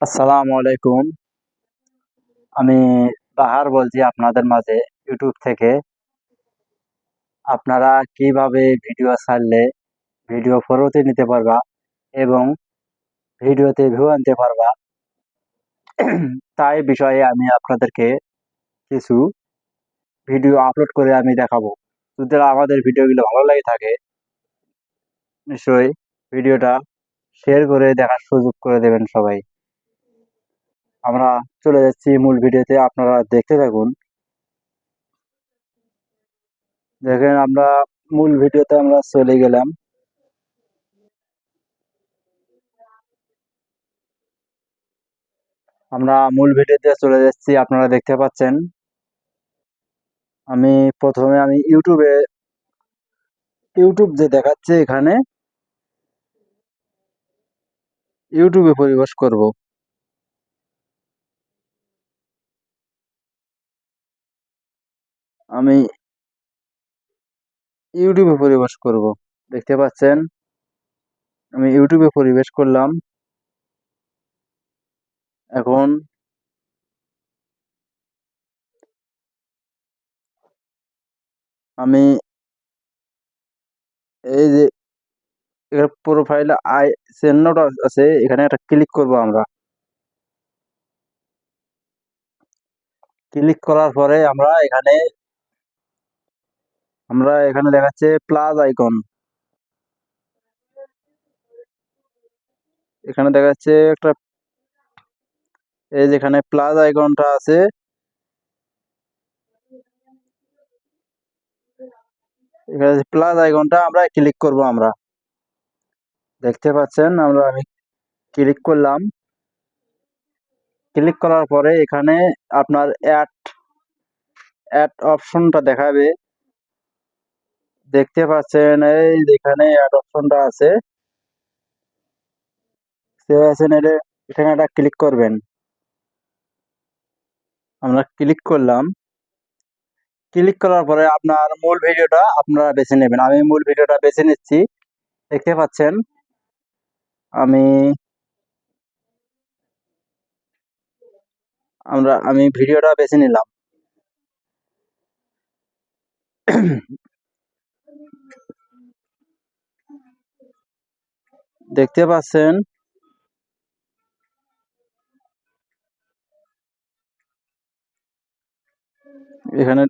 আসসালামু আলাইকুম। আমি বাহার বলছি আপনাদের মাঝে ইউটিউব থেকে। আপনারা কিভাবে ভিডিও ছাড়লে ভিডিও ফরতে নিতে পারবা এবং ভিডিওতে ভিউ আনতে পারবা, তাই বিষয়ে আমি আপনাদেরকে কিছু ভিডিও আপলোড করে আমি দেখাবো। যদি আমাদের ভিডিওগুলো ভালো লাগে থাকে, নিশ্চয়ই ভিডিওটা শেয়ার করে দেখার সুযোগ করে দেবেন সবাই। আমরা চলে যাচ্ছি মূল ভিডিওতে, আপনারা দেখতে থাকুন। দেখেন, আমরা মূল ভিডিওতে আমরা চলে গেলাম। আমরা মূল ভিডিওতে চলে যাচ্ছি, আপনারা দেখতে পাচ্ছেন। আমি প্রথমে ইউটিউব যে দেখাচ্ছে এখানে ইউটিউবে পরিবেশ করব। আমি ইউটিউবে পরিবেশ করব, দেখতে পাচ্ছেন। আমি ইউটিউবে পরিবেশ করলাম। এখন আমি এই যে প্রোফাইলে চিহ্নটা আছে, এখানে একটা ক্লিক করব। ক্লিক করার পরে আমরা এখানে দেখাচ্ছে প্লাস আইকন। এখানে দেখাচ্ছে একটা, এই যেখানে প্লাস আইকনটা আছে, এখানে প্লাস আইকনটা আমরা ক্লিক করব। দেখতে পাচ্ছেন, আমি ক্লিক করলাম। ক্লিক করার পরে এখানে আপনার অ্যাড অ্যাড অপশনটা দেখাবে। দেখতে পাচ্ছেন, এই যেখানে অ্যাড অপশনটা আছে, এখানে একটা ক্লিক করবেন। আমরা ক্লিক করলাম। ক্লিক করার পরে আপনার মূল ভিডিওটা আপনারা বেছে নেবেন। আমি মূল ভিডিওটা বেছে নিচ্ছি। দেখতে পাচ্ছেন, আমি আমি ভিডিওটা বেছে নিলাম। দেখতে পাচ্ছেন, এখানে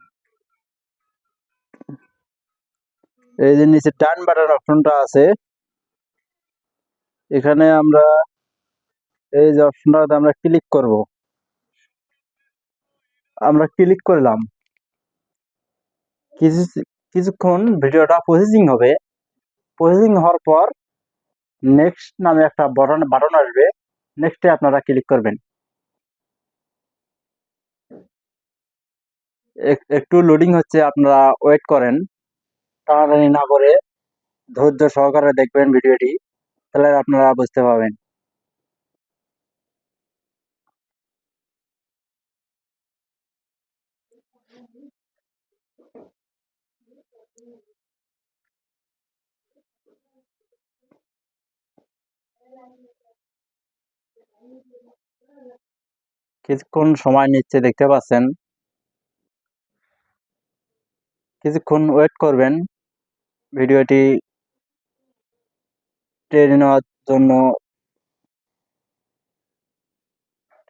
এই যে নিচে ডান বাটন অপশনটা আছে, এখানে এই যে অপশনটাতে আমরা ক্লিক করব। আমরা ক্লিক করলাম। কিছু কিছুক্ষণ ভিডিওটা প্রসেসিং হবে। প্রসেসিং হওয়ার পর নেক্সট নামে একটা বাটন আসবে। নেক্সটে আপনারা ক্লিক করবেন। একটু লোডিং হচ্ছে, আপনারা ওয়েট করেন। টানাটানি না করে ধৈর্য সহকারে দেখবেন ভিডিওটি, তাহলে আপনারা বুঝতে পারবেন। কিছুক্ষণ সময় নিচ্ছে, দেখতে পাচ্ছেন। কিছুক্ষণ ওয়েট করবেন। ভিডিওটি টেনে নেওয়ার জন্য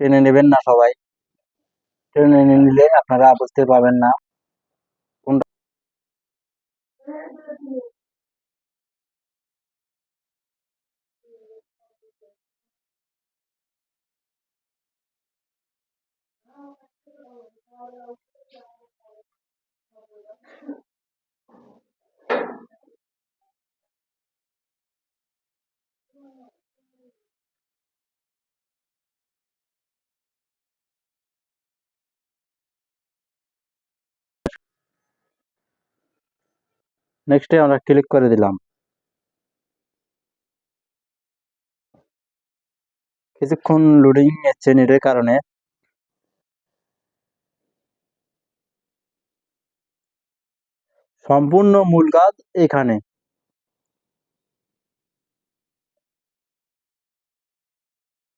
টেনে নেবেন না সবাই। টেনে নিলে আপনারা বুঝতে পারবেন না কোনটা। নেক্সটে আমরা ক্লিক করে দিলাম। কিছুক্ষণ লোডিং নিচ্ছে নেটের কারণে। সম্পূর্ণ মূল কাজ এখানে।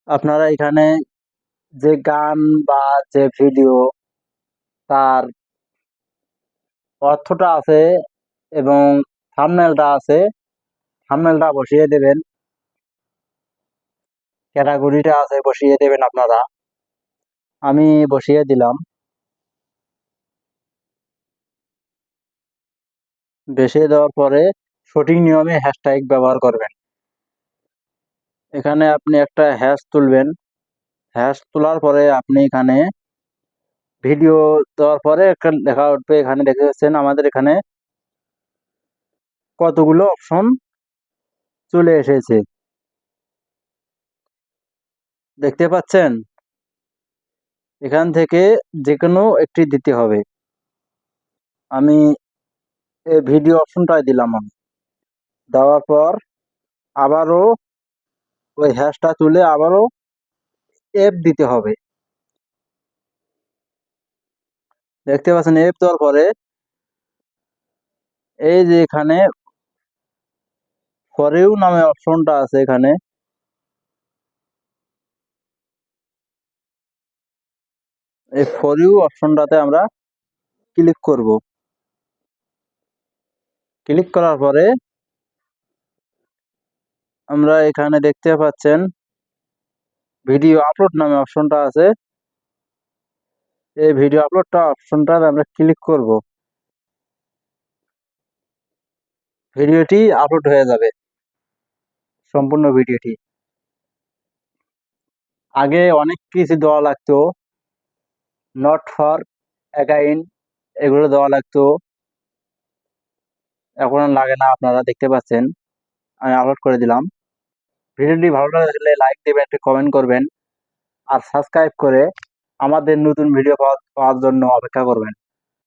আপনারা এখানে যে গান বা যে ভিডিও তার অর্থটা আছে এবং থাম্বনেলটা আছে, থাম্বনেলটা বসিয়ে দেবেন, ক্যাটাগরিটা আছে বসিয়ে দেবেন আপনারা। আমি বসিয়ে দিলাম। বসিয়ে দেওয়ার পরে সঠিক নিয়মে হ্যাশট্যাগ ব্যবহার করবেন। এখানে আপনি একটা হ্যাশ তুলবেন। হ্যাশ তোলার পরে আপনি এখানে ভিডিও দেওয়ার পরে একটা লেখা উঠবে, এখানে দেখতে পাচ্ছেন আমাদের এখানে কতগুলো অপশন চলে এসেছে, দেখতে পাচ্ছেন? এখান থেকে যে কোনো একটি দিতে হবে। আমি এই ভিডিও অপশনটাই দিলাম। আমি দেওয়ার পর আবারও ওই হ্যাশটা তুলে আবারও এফ দিতে হবে। দেখতে পাচ্ছেন এফ দেওয়ার পরে এই যে এখানে ফর ইউ নামে অপশনটা আছে, এখানে এই ফর ইউ অপশনটাতে আমরা ক্লিক করব। ক্লিক করার পরে আমরা এখানে দেখতে পাচ্ছেন ভিডিও আপলোড নামে অপশনটা আছে। এই ভিডিও আপলোডটা অপশনটাতে আমরা ক্লিক করব। ভিডিওটি আপলোড হয়ে যাবে, সম্পূর্ণ ভিডিওটি। আগে অনেক কিছু দেওয়া লাগতো, নট ফর অ্যাগাইন এগুলো দেওয়া লাগতো, এখন আর লাগে না। আপনারা দেখতে পাচ্ছেন আমি আপলোড করে দিলাম। ভিডিওটি ভালো লাগলে লাইক দেবেন, একটি কমেন্ট করবেন আর সাবস্ক্রাইব করে আমাদের নতুন ভিডিও পাওয়ার জন্য অপেক্ষা করবেন।